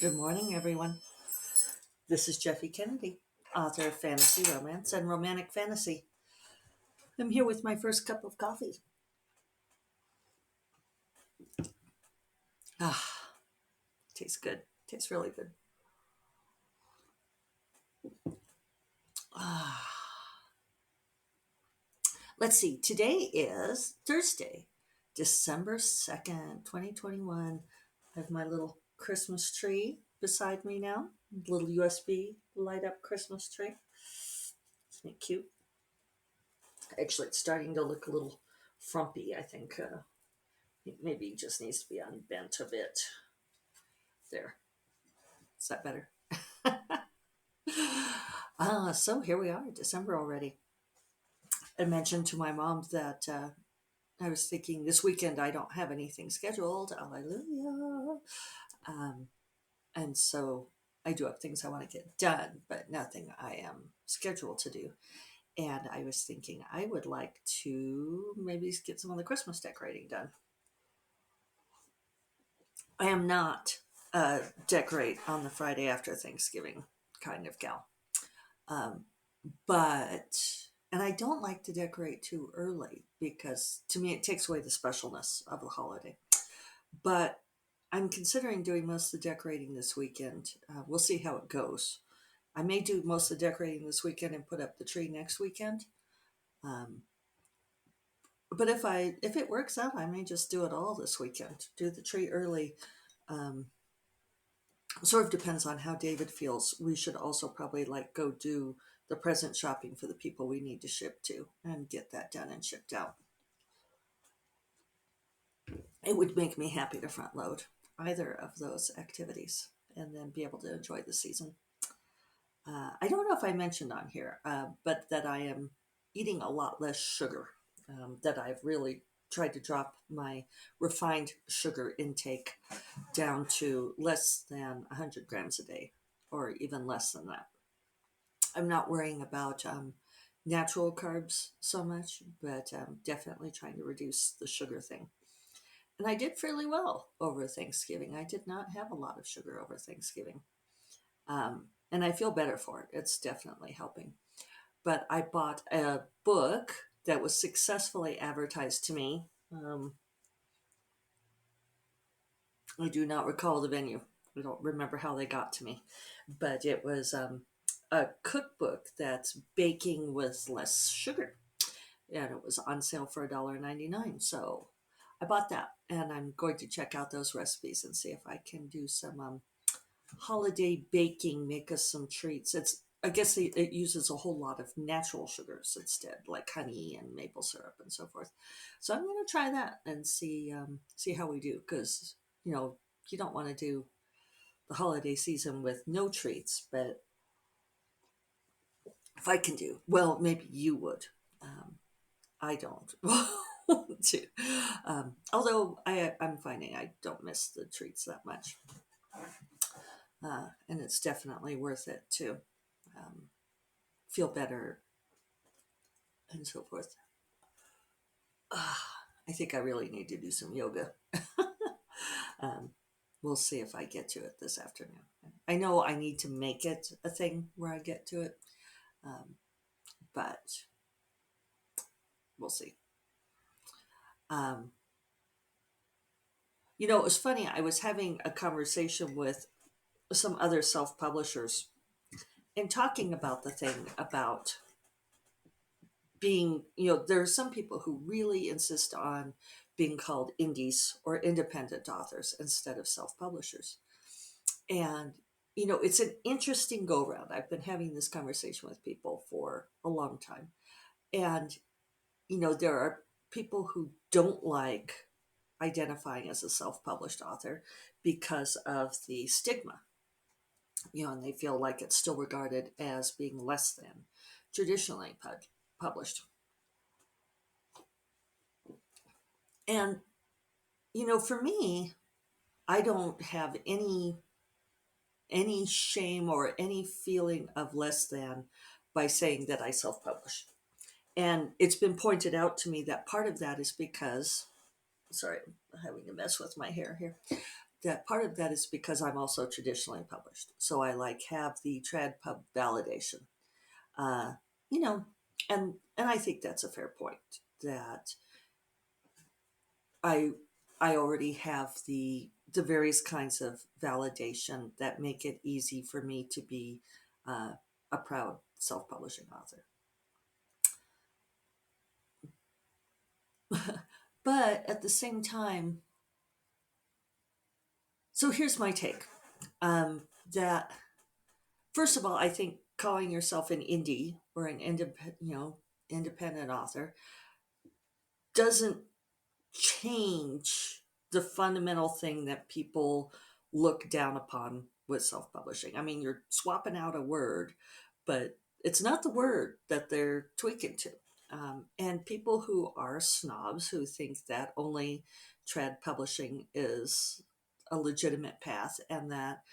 Good morning, everyone. This is Jeffy Kennedy, author of fantasy romance and romantic fantasy. I'm here with my first cup of coffee. Ah, tastes good. Tastes really good. Ah, let's see. Today is Thursday, December 2nd, 2021. I have my little Christmas tree beside me now. Little USB light up Christmas tree. Isn't it cute? Actually, it's starting to look a little frumpy, I think. Maybe it just needs to be unbent a bit. There. Is that better? So here we are, December already. I mentioned to my mom that I was thinking this weekend I don't have anything scheduled. Hallelujah. Um, and so I do have things I want to get done, but nothing I am scheduled to do. And I was thinking I would like to maybe get some of the Christmas decorating done. I am not decorate on the Friday after Thanksgiving kind of gal. Um, but and I don't like to decorate too early because to me it takes away the specialness of the holiday. But I'm considering doing most of the decorating this weekend. We'll see how it goes. I may do most of the decorating this weekend and put up the tree next weekend. Um, but if it works out, I may just do it all this weekend. Do the tree early. Um, Sort of depends on how David feels. We should also probably like go do the present shopping for the people we need to ship to and get that done and shipped out. It would make me happy to front load either of those activities and then be able to enjoy the season. I don't know if I mentioned on here, but that I am eating a lot less sugar. That I've really tried to drop my refined sugar intake down to less than 100 grams a day, or even less than that. I'm not worrying about natural carbs so much, but definitely trying to reduce the sugar thing. And I did fairly well over Thanksgiving. I did not have a lot of sugar over Thanksgiving. And I feel better for it. It's definitely helping. But I bought a book that was successfully advertised to me. I do not recall the venue. I don't remember how they got to me, but it was a cookbook that's baking with less sugar, and it was on sale for $1.99. So I bought that, and I'm going to check out those recipes and see if I can do some holiday baking, make us some treats. I guess it uses a whole lot of natural sugars instead, like honey and maple syrup and so forth. So I'm going to try that and see how we do, because you don't want to do the holiday season with no treats, but if I can do well, maybe you would. Um, I don't want to. Although I'm finding I don't miss the treats that much, and it's definitely worth it to um, feel better and so forth. I think I really need to do some yoga. um, we'll see if I get to it this afternoon. I know I need to make it a thing where I get to it, um, but we'll see. Um, it was funny. I was having a conversation with some other self publishers and talking about the thing about being, there are some people who really insist on being called indies or independent authors instead of self publishers. And, it's an interesting go round. I've been having this conversation with people for a long time. And, there are people who don't like identifying as a self published author because of the stigma, and they feel like it's still regarded as being less than traditionally published. And, for me, I don't have any shame or any feeling of less than by saying that I self-publish. And it's been pointed out to me that part of that is because, sorry, I'm having a mess with my hair here, that part of that is because I'm also traditionally published, so I like have the trad pub validation. Uh, you know, and I think that's a fair point that I I already have the various kinds of validation that make it easy for me to be uh, a proud self-publishing author. But at the same time, so here's my take. That first of all, I think calling yourself an indie or an independent author doesn't change the fundamental thing that people look down upon with self-publishing. I mean, you're swapping out a word, but it's not the word that they're tweaking to. And people who are snobs who think that only trad publishing is a legitimate path and that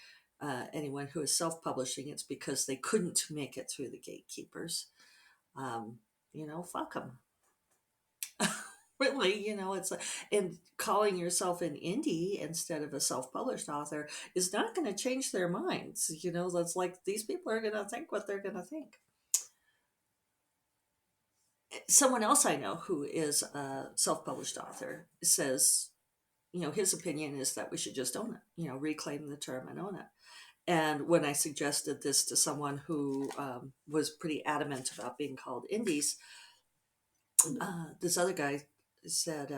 anyone who is self-publishing it's because they couldn't make it through the gatekeepers. Um, fuck them. Really, it's like, and calling yourself an indie instead of a self-published author is not going to change their minds. That's like these people are going to think what they're going to think. Someone else I know who is a self-published author says, his opinion is that we should just own it, reclaim the term and own it. And when I suggested this to someone who was pretty adamant about being called indies, this other guy said,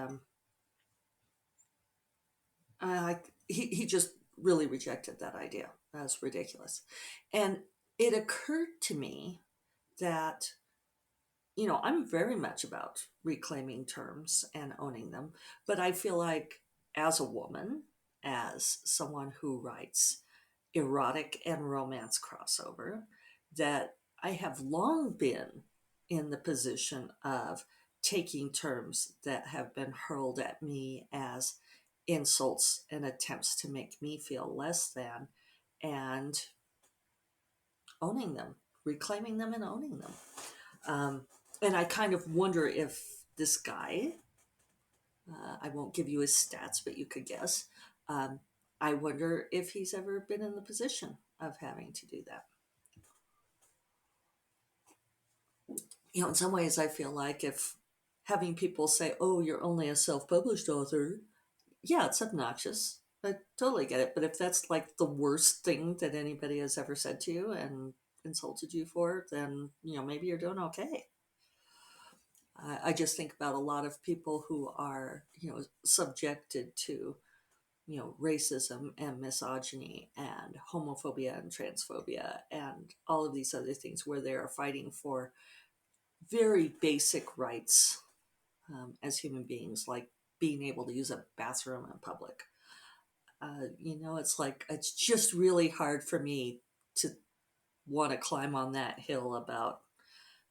he just really rejected that idea. That's ridiculous. And it occurred to me that, I'm very much about reclaiming terms and owning them, but I feel like as a woman, as someone who writes erotic and romance crossover, that I have long been in the position of taking terms that have been hurled at me as insults and attempts to make me feel less than and owning them, reclaiming them and owning them. And I kind of wonder if this guy, I won't give you his stats, but you could guess. I wonder if he's ever been in the position of having to do that. In some ways, I feel like if having people say, oh, you're only a self published author, yeah, it's obnoxious. I totally get it. But if that's like the worst thing that anybody has ever said to you and insulted you for, then, maybe you're doing okay. I just think about a lot of people who are, subjected to, racism and misogyny and homophobia and transphobia and all of these other things where they are fighting for very basic rights as human beings, like being able to use a bathroom in public. It's like, it's just really hard for me to want to climb on that hill about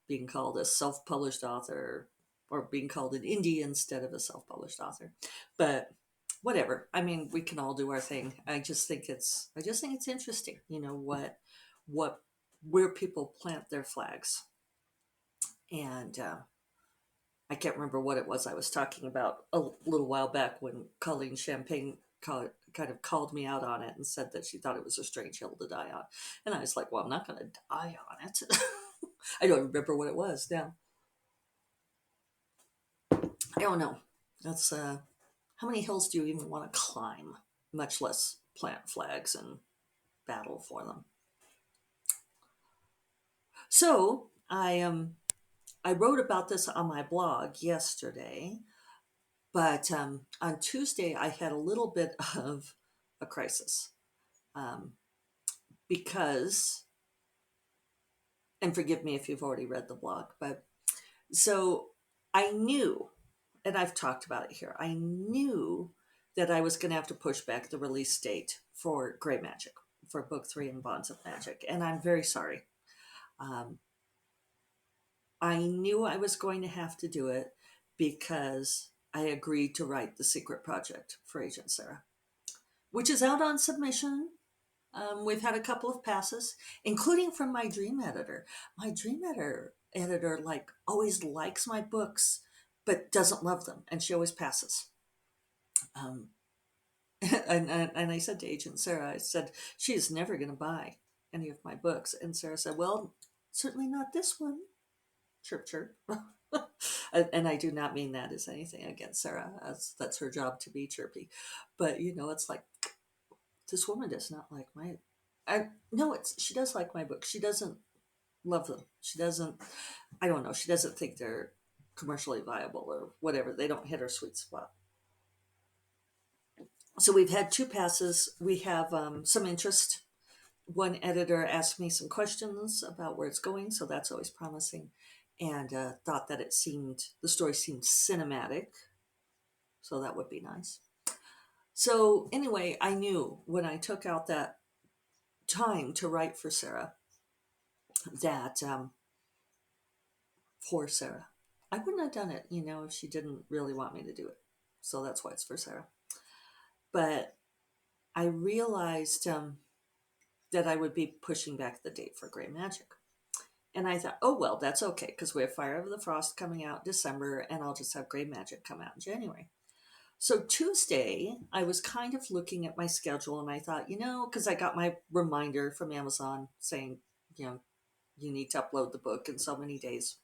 being called a self-published author or being called an indie instead of a self-published author. But whatever. I mean, we can all do our thing. I just think it's interesting, what where people plant their flags. And I can't remember what it was I was talking about a little while back when Colleen Champagne kind of called me out on it and said that she thought it was a strange hill to die on. And I was like, well, I'm not going to die on it. I don't remember what it was now. I don't know. That's how many hills do you even want to climb, much less plant flags and battle for them? So I wrote about this on my blog yesterday, but on Tuesday I had a little bit of a crisis um, because, and forgive me if you've already read the blog, but so I knew, and I've talked about it here, I knew that I was going to have to push back the release date for Grey Magic, for book 3 in Bonds of Magic, and I'm very sorry. I knew I was going to have to do it because I agreed to write The Secret Project for Agent Sarah, which is out on submission. We've had a couple of passes, including from my dream editor. My dream editor like always likes my books, but doesn't love them, and she always passes. and I said to Agent Sarah, I said, she is never going to buy any of my books. And Sarah said, well, certainly not this one. Chirp, chirp. And I do not mean that as anything against Sarah, as that's her job to be chirpy. But, it's like, this woman does not like my, no, she does like my books. She doesn't love them. She doesn't, I don't know, she doesn't think they're commercially viable or whatever. They don't hit her sweet spot. So we've had two passes. We have some interest. One editor asked me some questions about where it's going, so that's always promising, and thought that the story seemed cinematic, so that would be nice. So anyway, I knew when I took out that time to write for Sarah that for Sarah, I wouldn't have done it, if she didn't really want me to do it. So that's why it's for Sarah. But I realized that I would be pushing back the date for Gray Magic. And I thought, oh, well, that's okay, because we have Fire of the Frost coming out in December, and I'll just have Gray Magic come out in January. So Tuesday, I was kind of looking at my schedule, and I thought, because I got my reminder from Amazon saying, you need to upload the book in so many days.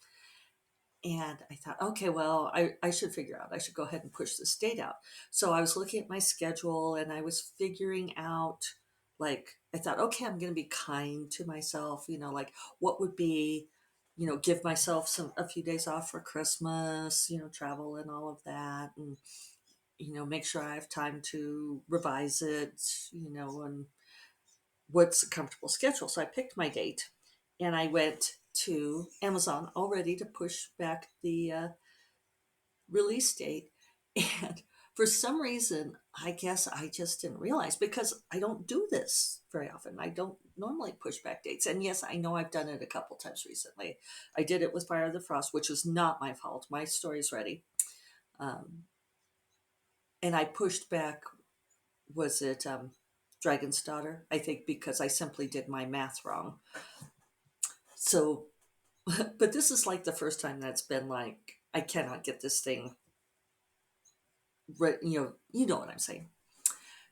And I thought, okay, well, I should figure out, I should go ahead and push this date out. So I was looking at my schedule, and I was figuring out, I thought, okay, I'm going to be kind to myself, what would be, give myself a few days off for Christmas, travel and all of that. And, make sure I have time to revise it, and what's a comfortable schedule. So I picked my date, and I went to Amazon all ready to push back the release date. And for some reason, I guess I just didn't realize, because I don't do this very often. I don't normally push back dates. And yes, I know I've done it a couple times recently. I did it with Fire of the Frost, which was not my fault. My story's ready. And I pushed back, was it Dragon's Daughter? I think because I simply did my math wrong. So, but this is like the first time that's been like, I cannot get this thing, you know what I'm saying.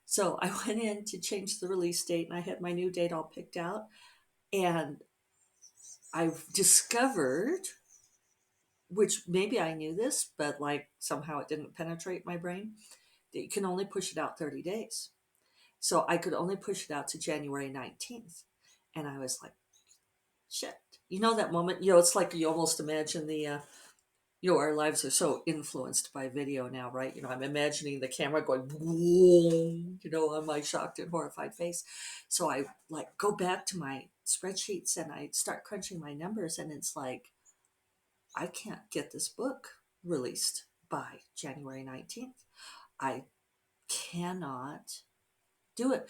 So I went in to change the release date, and I had my new date all picked out. And I've discovered, which maybe I knew this, but somehow it didn't penetrate my brain, that you can only push it out 30 days. So I could only push it out to January 19th. And I was like, shit. That moment, it's like you almost imagine our lives are so influenced by video now, right? I'm imagining the camera going, boom, on my shocked and horrified face. So I go back to my spreadsheets, and I start crunching my numbers, and it's like, I can't get this book released by January 19th. I cannot do it.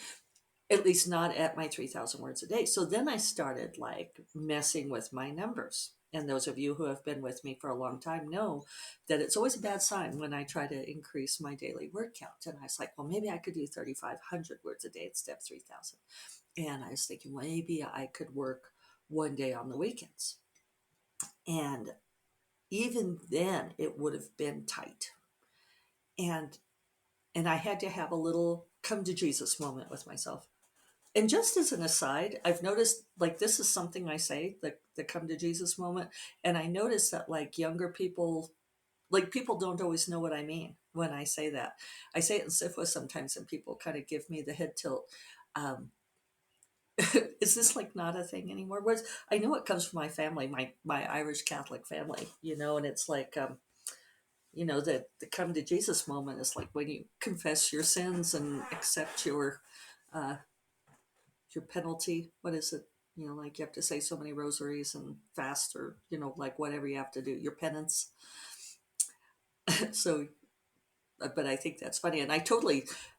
At least not at my 3,000 words a day. So then I started messing with my numbers. And those of you who have been with me for a long time know that it's always a bad sign when I try to increase my daily word count. And I was like, well, maybe I could do 3,500 words a day instead of 3,000. And I was thinking, well, maybe I could work one day on the weekends. And even then, it would have been tight. And I had to have a little come to Jesus moment with myself. And just as an aside, I've noticed this is something I say, the come to Jesus moment. And I noticed that younger people, people don't always know what I mean when I say that. I say it in SIFWA sometimes, and people kind of give me the head tilt. Is this not a thing anymore? Whereas I know it comes from my family, my Irish Catholic family, and it's the come to Jesus moment is when you confess your sins and accept your penalty. What is it? You have to say so many rosaries and fast, or whatever you have to do, your penance. So, but I think that's funny, and I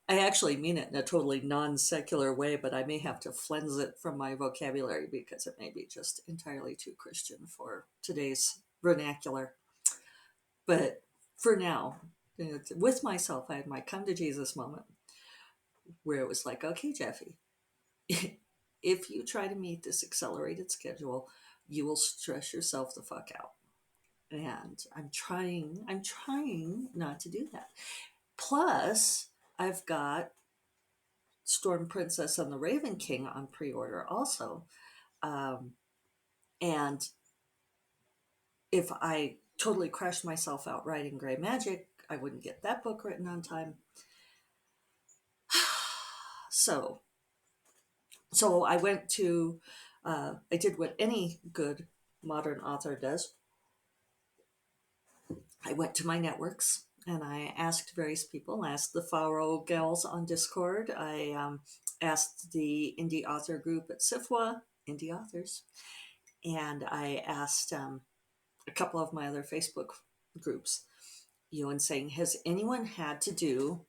actually mean it in a totally non-secular way, but I may have to cleanse it from my vocabulary, because it may be just entirely too Christian for today's vernacular. But for now, with myself, I had my come to Jesus moment, where it was like, okay, Jeffy, if you try to meet this accelerated schedule, you will stress yourself the fuck out. And I'm trying not to do that. Plus, I've got Storm Princess and the Raven King on pre-order also. Um, and if I totally crashed myself out writing Gray Magic, I wouldn't get that book written on time. So I went to, I did what any good modern author does. I went to my networks and I asked various people. I asked the Faro gals on Discord. I asked the indie author group at SIFWA, Indie Authors, and I asked a couple of my other Facebook groups, and saying, has anyone had to do?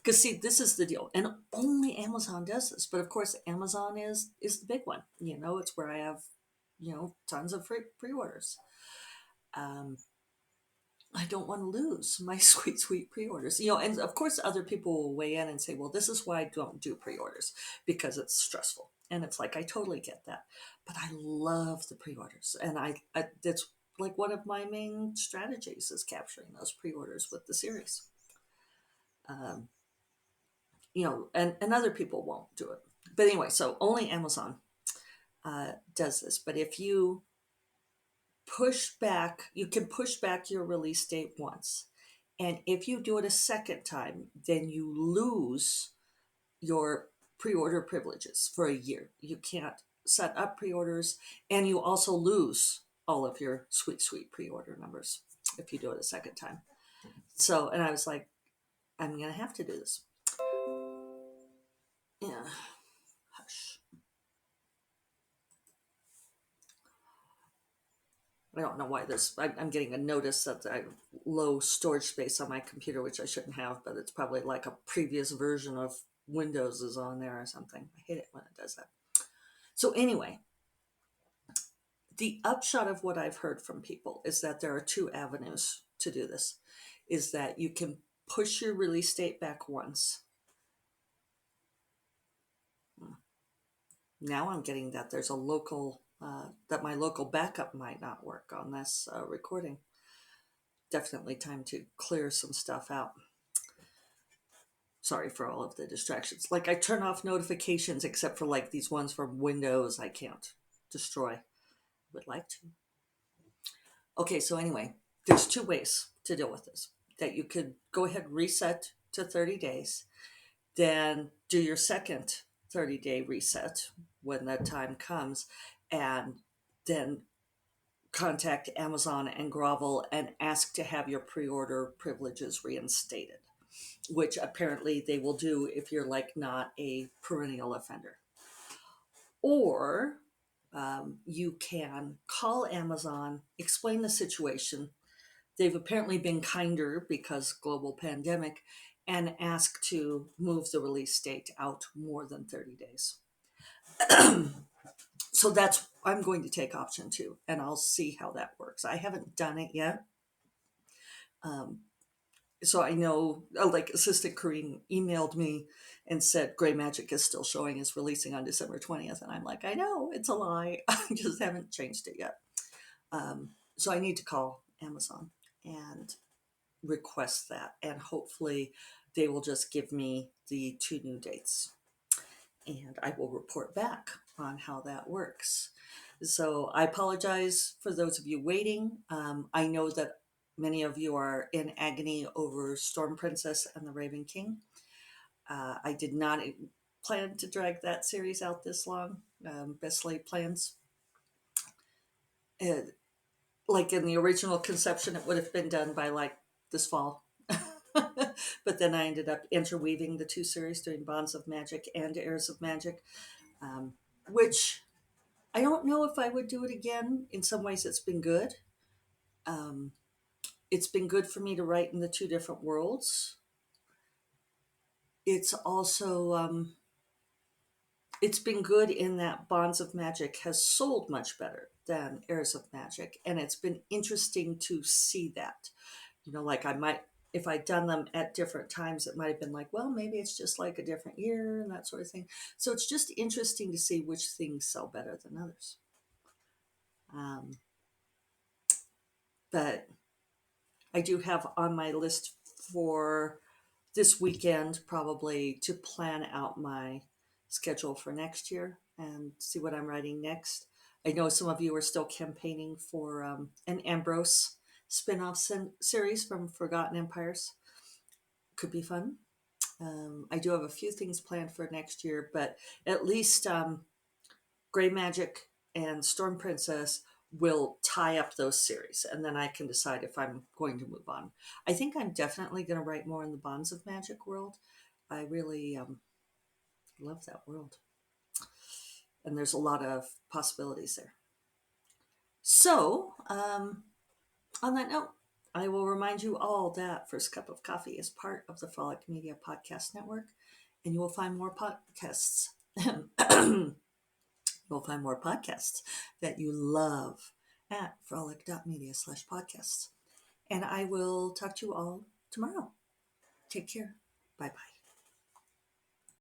Because see, this is the deal, and only Amazon does this. But of course, Amazon is the big one. It's where I have, tons of free pre-orders. Um, I don't want to lose my sweet pre-orders. And of course other people will weigh in and say, well, this is why I don't do pre-orders, because it's stressful. And it's like, I totally get that. But I love the pre-orders. And I that's like one of my main strategies is capturing those pre-orders with the series. Um, and other people won't do it. But anyway, so only Amazon does this. But if you you can push back your release date once. And if you do it a second time, then you lose your pre-order privileges for a year. You can't set up pre-orders, and you also lose all of your sweet pre-order numbers if you do it a second time. So, and I was like, I'm going to have to do this. Yeah. Hush. I don't know why I'm getting a notice that I have low storage space on my computer, which I shouldn't have, but it's probably like a previous version of Windows is on there or something. I hate it when it does that. So anyway, the upshot of what I've heard from people is that there are two avenues to do this. Is that you can push your release date back once. Now I'm getting that there's a local, that my local backup might not work on this recording. Definitely time to clear some stuff out. Sorry for all of the distractions. Like I turn off notifications except for like these ones from Windows I can't destroy. Would like to. Okay, so anyway, there's two ways to deal with this. That you could go ahead and reset to 30 days, then do your second 30-day reset when that time comes, and then contact Amazon and Grovel and ask to have your pre-order privileges reinstated, which apparently they will do if you're like not a perennial offender. Or you can call Amazon, explain the situation. They've apparently been kinder because global pandemic, and ask to move the release date out more than 30 days. So I'm going to take option 2, and I'll see how that works. I haven't done it yet. So I know, like Assistant Corrine emailed me and said Gray Magic is still showing as releasing on December 20th. And I'm like, I know, it's a lie. I just haven't changed it yet. So I need to call Amazon and request that. And hopefully they will just give me the 2 new dates. And I will report back on how that works. So I apologize for those of you waiting. I know that many of you are in agony over Storm Princess and the Raven King. I did not plan to drag that series out this long. Best laid plans. Like in the original conception, it would have been done by like this fall. But then I ended up interweaving the 2 series, doing Bonds of Magic and Heirs of Magic, which I don't know if I would do it again. In some ways, it's been good. It's been good for me to write in the 2 different worlds. It's also, it's been good in that Bonds of Magic has sold much better than Heirs of Magic. And it's been interesting to see that. Like if I'd done them at different times, it might have been like, well, maybe it's just like a different year and that sort of thing. So it's just interesting to see which things sell better than others. But I do have on my list for this weekend probably to plan out my schedule for next year and see what I'm writing next. I know some of you are still campaigning for an Ambrose spin-off series from Forgotten Empires. Could be fun. I do have a few things planned for next year, but at least Gray Magic and Storm Princess will tie up those series, and then I can decide if I'm going to move on. I think I'm definitely going to write more in the Bonds of Magic world. I really love that world, and there's a lot of possibilities there. So, on that note, I will remind you all that First Cup of Coffee is part of the Frolic Media Podcast Network, and you will find more podcasts. You'll find more podcasts that you love at frolic.media/podcasts. And I will talk to you all tomorrow. Take care. Bye bye.